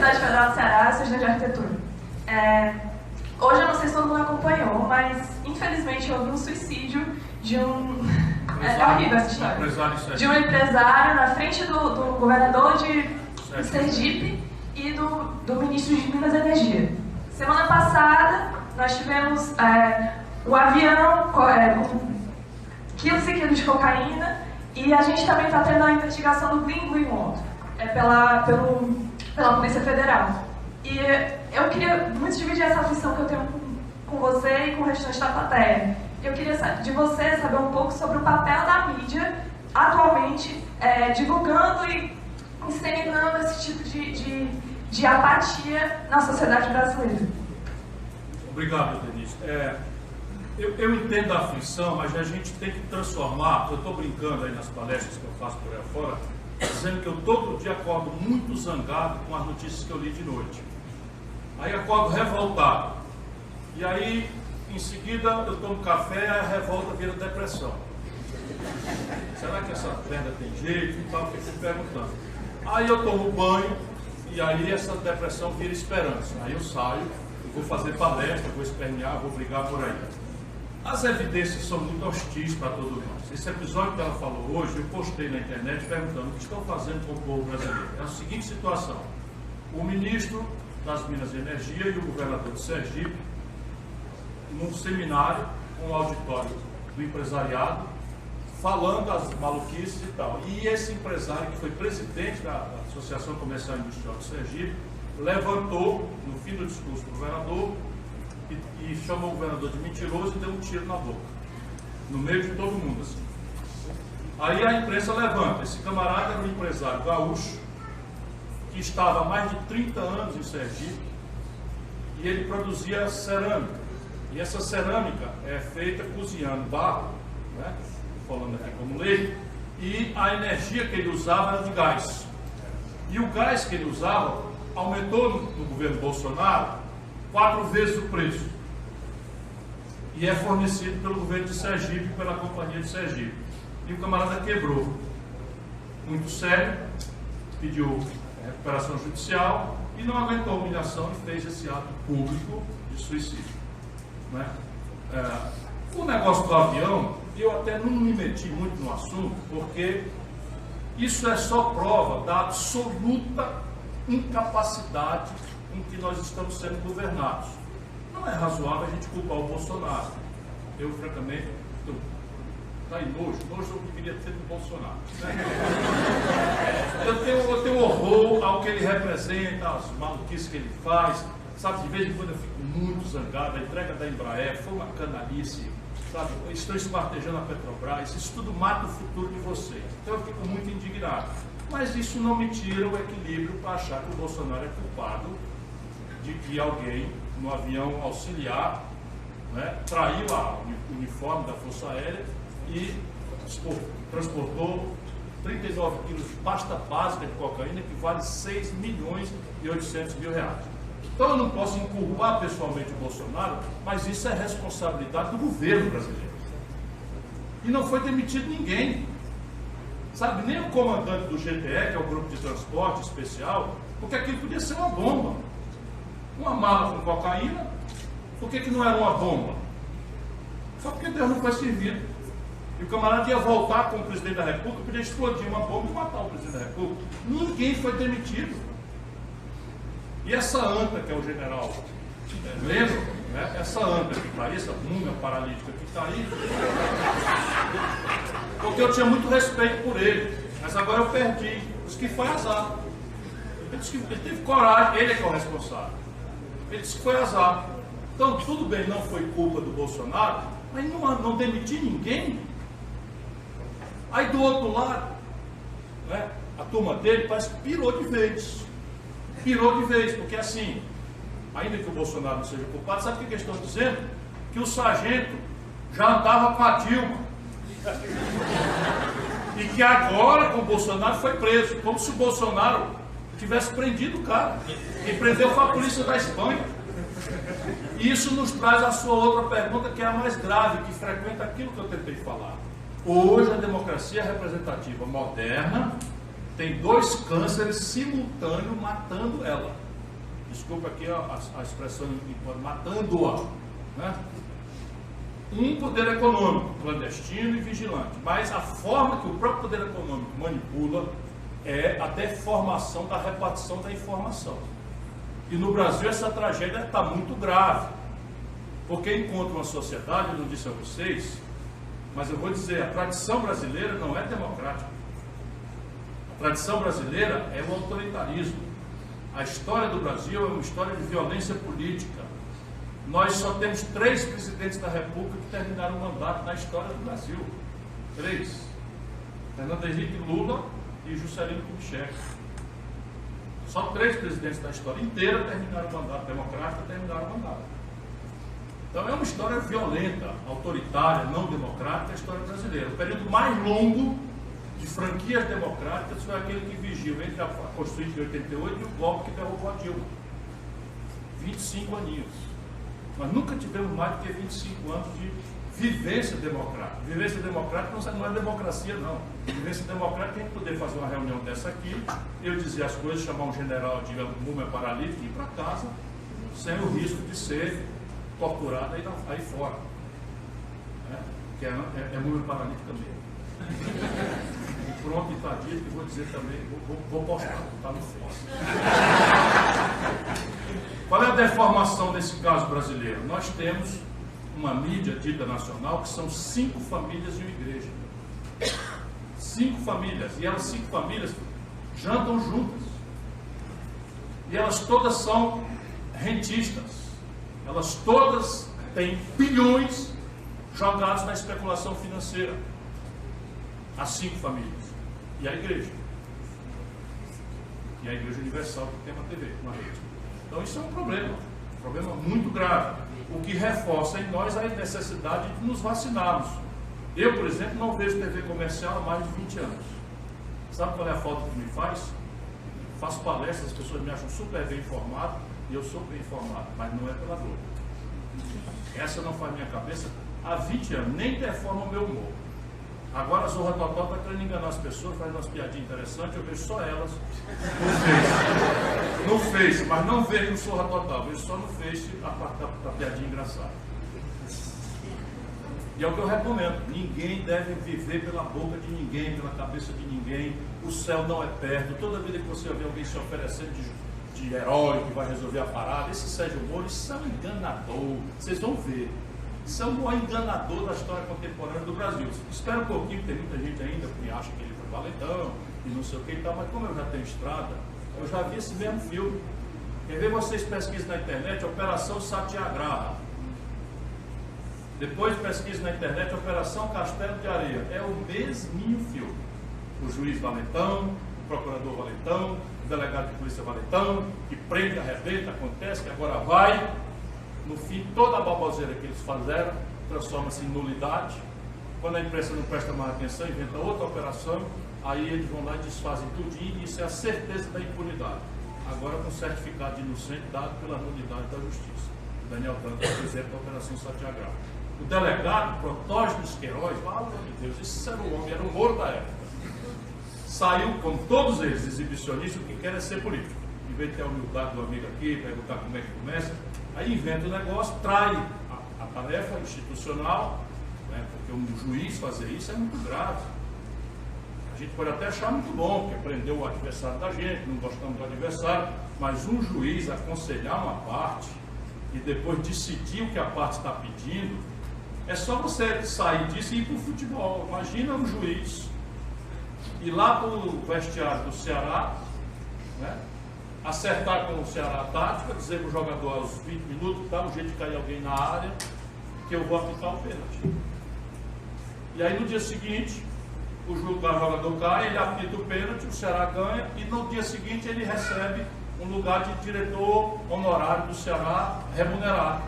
Universidade Federal do Ceará, sou estudante de arquitetura. Hoje eu não sei se todo mundo acompanhou, mas infelizmente houve um suicídio de um... É horrível essa história. De um empresário na frente do governador de Sergipe e do ministro de Minas e Energia. Semana passada nós tivemos um avião com quilos e quilos de cocaína e a gente também está tendo a investigação do Green Water pela Polícia Federal. E eu queria muito dividir essa aflição que eu tenho com você e com o restante da plateia. Eu queria de você saber um pouco sobre o papel da mídia atualmente divulgando e disseminando esse tipo de apatia na sociedade brasileira. Obrigado, Denise. Eu entendo a aflição, mas a gente tem que transformar. Eu estou brincando aí nas palestras que eu faço por aí fora, dizendo que eu todo dia acordo muito zangado com as notícias que eu li de noite. Aí acordo revoltado. E aí, em seguida, eu tomo café e a revolta vira depressão. Será que essa merda tem jeito? E tal, eu fico perguntando. Aí eu tomo banho e aí essa depressão vira esperança. Aí eu saio, eu vou fazer palestra, vou espernear, vou brigar por aí. As evidências são muito hostis para todos nós. Esse episódio que ela falou hoje, eu postei na internet perguntando o que estão fazendo com o povo brasileiro. É a seguinte situação: o ministro das Minas e Energia e o governador de Sergipe, num seminário, um auditório do empresariado, falando as maluquices e tal. E esse empresário, que foi presidente da Associação Comercial e Industrial de Sergipe, levantou, no fim do discurso do governador, e chamou o governador de mentiroso e deu um tiro na boca, no meio de todo mundo, assim. Aí a imprensa levanta. Esse camarada era um empresário gaúcho, que estava há mais de 30 anos em Sergipe, e ele produzia cerâmica. E essa cerâmica é feita cozinhando barro, né? Falando aqui como leigo, e a energia que ele usava era de gás. E o gás que ele usava aumentou no governo Bolsonaro 4 vezes o preço. E é fornecido pelo governo de Sergipe, pela companhia de Sergipe. E o camarada quebrou. Muito sério, pediu recuperação judicial e não aguentou a humilhação e fez esse ato público de suicídio. Né? O negócio do avião, eu até não me meti muito no assunto, porque isso é só prova da absoluta incapacidade em que nós estamos sendo governados. Não é razoável a gente culpar o Bolsonaro. Eu, francamente, está em nojo eu queria ter do Bolsonaro. Eu tenho horror ao que ele representa, as maluquices que ele faz. Sabe, de vez em quando eu fico muito zangado. A entrega da Embraer foi uma canalice. Sabe, estão espartejando a Petrobras. Isso tudo mata o futuro de vocês. Então eu fico muito indignado. Mas isso não me tira o equilíbrio para achar que o Bolsonaro é culpado de que alguém, no avião auxiliar, né, traiu o uniforme da Força Aérea e transportou 39 quilos de pasta básica de cocaína, que vale 6 milhões e 800 mil reais. Então eu não posso inculpar pessoalmente o Bolsonaro, mas isso é responsabilidade do governo brasileiro. E não foi demitido ninguém. Sabe, nem o comandante do GTE, que é o Grupo de Transporte Especial, porque aquilo podia ser uma bomba. Uma mala com cocaína, por que não era uma bomba? Só porque Deus não foi servido. E o camarada ia voltar com o presidente da República, podia explodir uma bomba e matar o presidente da República. Ninguém foi demitido. E essa anta, que é o general, lembra? Né? Essa anta que está aí, essa múmia paralítica que está aí, porque eu tinha muito respeito por ele, mas agora eu perdi. Disse que foi azar. Ele teve coragem, ele é que é o responsável. Ele disse que foi azar. Então, tudo bem, não foi culpa do Bolsonaro, mas não demitir ninguém. Aí do outro lado, né, a turma dele parece que pirou de vez. Pirou de vez, porque assim, ainda que o Bolsonaro não seja culpado, sabe o que eles estão dizendo? Que o sargento já andava com a Dilma. E que agora, com o Bolsonaro, foi preso. Como se o Bolsonaro tivesse prendido o cara. E prendeu com a polícia da Espanha. E isso nos traz a sua outra pergunta, que é a mais grave, que frequenta aquilo que eu tentei falar. Hoje, a democracia representativa moderna tem 2 cânceres simultâneos matando ela. desculpa aqui a expressão, matando-a, né? Um poder econômico, clandestino e vigilante, mas a forma que o próprio poder econômico manipula é a deformação da repartição da informação. E no Brasil essa tragédia está muito grave, porque encontra uma sociedade, eu não disse a vocês, mas eu vou dizer, a tradição brasileira não é democrática. A tradição brasileira é o autoritarismo. A história do Brasil é uma história de violência política. Nós só temos 3 presidentes da República que terminaram o mandato na história do Brasil. 3. Fernando Henrique, Lula e Juscelino Kubitschek. Só 3 presidentes da história inteira terminaram o mandato democrático, terminaram o mandato. Então é uma história violenta, autoritária, não democrática, a história brasileira. O período mais longo de franquias democráticas foi aquele que vigiu entre a Constituinte de 88 e o golpe que derrubou a Dilma. 25 aninhos. Nós nunca tivemos mais do que 25 anos de vivência democrática. Vivência democrática não é democracia, não. Vivência democrática é a gente poder fazer uma reunião dessa aqui, eu dizer as coisas, chamar um general de múmia paralítica e ir para casa, sem o risco de ser torturado aí fora. Que é múmia paralítica mesmo. E pronto, está dito, e vou dizer também, vou postar, está no Face. Qual é a deformação desse caso brasileiro? Nós temos uma mídia dita nacional que são 5 famílias de uma igreja. 5 famílias. E elas 5 famílias jantam juntas. E elas todas são rentistas. Elas todas têm bilhões jogados na especulação financeira. As 5 famílias. E a igreja. E a Igreja Universal que tem uma TV, uma rede. Então isso é um problema muito grave, o que reforça em nós a necessidade de nos vacinarmos. Eu, por exemplo, não vejo TV comercial há mais de 20 anos. Sabe qual é a falta que me faz? Faço palestras, as pessoas me acham super bem informado, e eu sou bem informado, mas não é pela Globo. Essa não faz minha cabeça há 20 anos, nem deforma o meu humor. Agora a Zorra Total está querendo enganar as pessoas, faz umas piadinhas interessantes, eu vejo só elas no Face, mas não vejo no Zorra Total, vejo só no Face a parte da piadinha engraçada. E é o que eu recomendo, ninguém deve viver pela boca de ninguém, pela cabeça de ninguém, o céu não é perto, toda vida que você vê alguém se oferecendo de herói que vai resolver a parada, esse Sérgio Moro, isso é um enganador, vocês vão ver. Isso é o maior enganador da história contemporânea do Brasil. Espera um pouquinho, tem muita gente ainda que acha que ele foi valentão e não sei o que e tal, mas como eu já tenho estrada, eu já vi esse mesmo filme. Quer ver, vocês pesquisem na internet Operação Satyagraha. Depois pesquisem na internet Operação Castelo de Areia. É o mesminho filme. O juiz valentão, o procurador valentão, o delegado de polícia valentão, que prende, arrebenta, acontece, que agora vai. No fim, toda a baboseira que eles fizeram transforma-se em nulidade. Quando a imprensa não presta mais atenção, inventa outra operação, aí eles vão lá e desfazem tudinho, e isso é a certeza da impunidade. Agora com certificado de inocente dado pela nulidade da justiça. Daniel Dantas, por exemplo, da Operação Satyagraha. O delegado, Protógenes Queiroz, pelo amor de Deus, esse era o homem, era o Moro da época. Saiu, como todos eles, exibicionistas, o que quer é ser político. Em vez de ter a humildade do amigo aqui, perguntar como é que começa, aí inventa o negócio, trai a tarefa institucional, né, porque um juiz fazer isso é muito grave. A gente pode até achar muito bom, porque prendeu o adversário da gente, não gostamos do adversário, mas um juiz aconselhar uma parte e depois decidir o que a parte está pedindo, é só você sair disso e ir para o futebol. Imagina um juiz ir lá para o vestiário do Ceará, né, acertar com o Ceará a tática, dizer para o jogador aos 20 minutos, dá um jeito de cair alguém na área, que eu vou aplicar o pênalti. E aí no dia seguinte, o jogador cai, ele apita o pênalti, o Ceará ganha, e no dia seguinte ele recebe um lugar de diretor honorário do Ceará remunerado.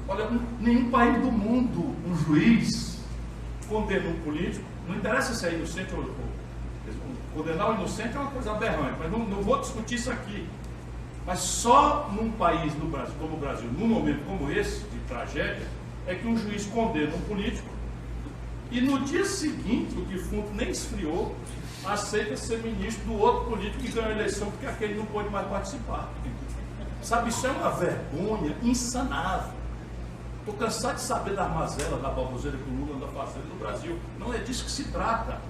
Olha, nenhum país do mundo, um juiz condena um político, não interessa se é inocente ou condenar o inocente é uma coisa aberrante, mas não vou discutir isso aqui. Mas só num país no Brasil, como o Brasil, num momento como esse, de tragédia, é que um juiz condena um político e no dia seguinte o defunto nem esfriou, aceita ser ministro do outro político que ganhou a eleição porque aquele não pôde mais participar. Sabe, isso é uma vergonha insanável. Estou cansado de saber da mazela, da baboseira que o Lula anda fazendo no Brasil. Não é disso que se trata.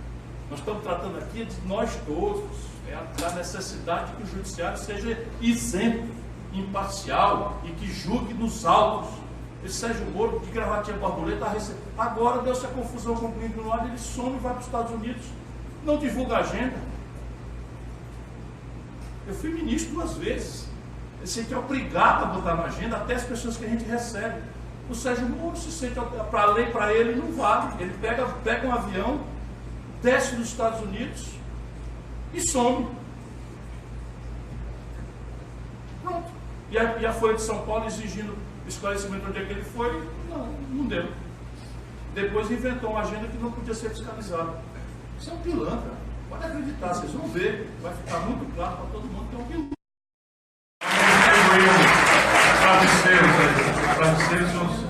Nós estamos tratando aqui de nós todos. É a necessidade de que o judiciário seja isento, imparcial e que julgue nos autos. Esse Sérgio Moro, de gravatinha borboleta, agora deu-se a confusão com o Clínio no lado, ele some e vai para os Estados Unidos. Não divulga a agenda. Eu fui ministro 2 vezes. Esse aqui é obrigado a botar na agenda até as pessoas que a gente recebe. O Sérgio Moro se sente, para a lei para ele não vale. Ele pega um avião, desce nos Estados Unidos e some. Pronto. E a Folha de São Paulo exigindo esclarecimento onde é que ele foi, não deu. Depois inventou uma agenda que não podia ser fiscalizada. Isso é um pilantra. Pode acreditar, vocês vão ver. Vai ficar muito claro para todo mundo que é um pilantra. Travesseiros são os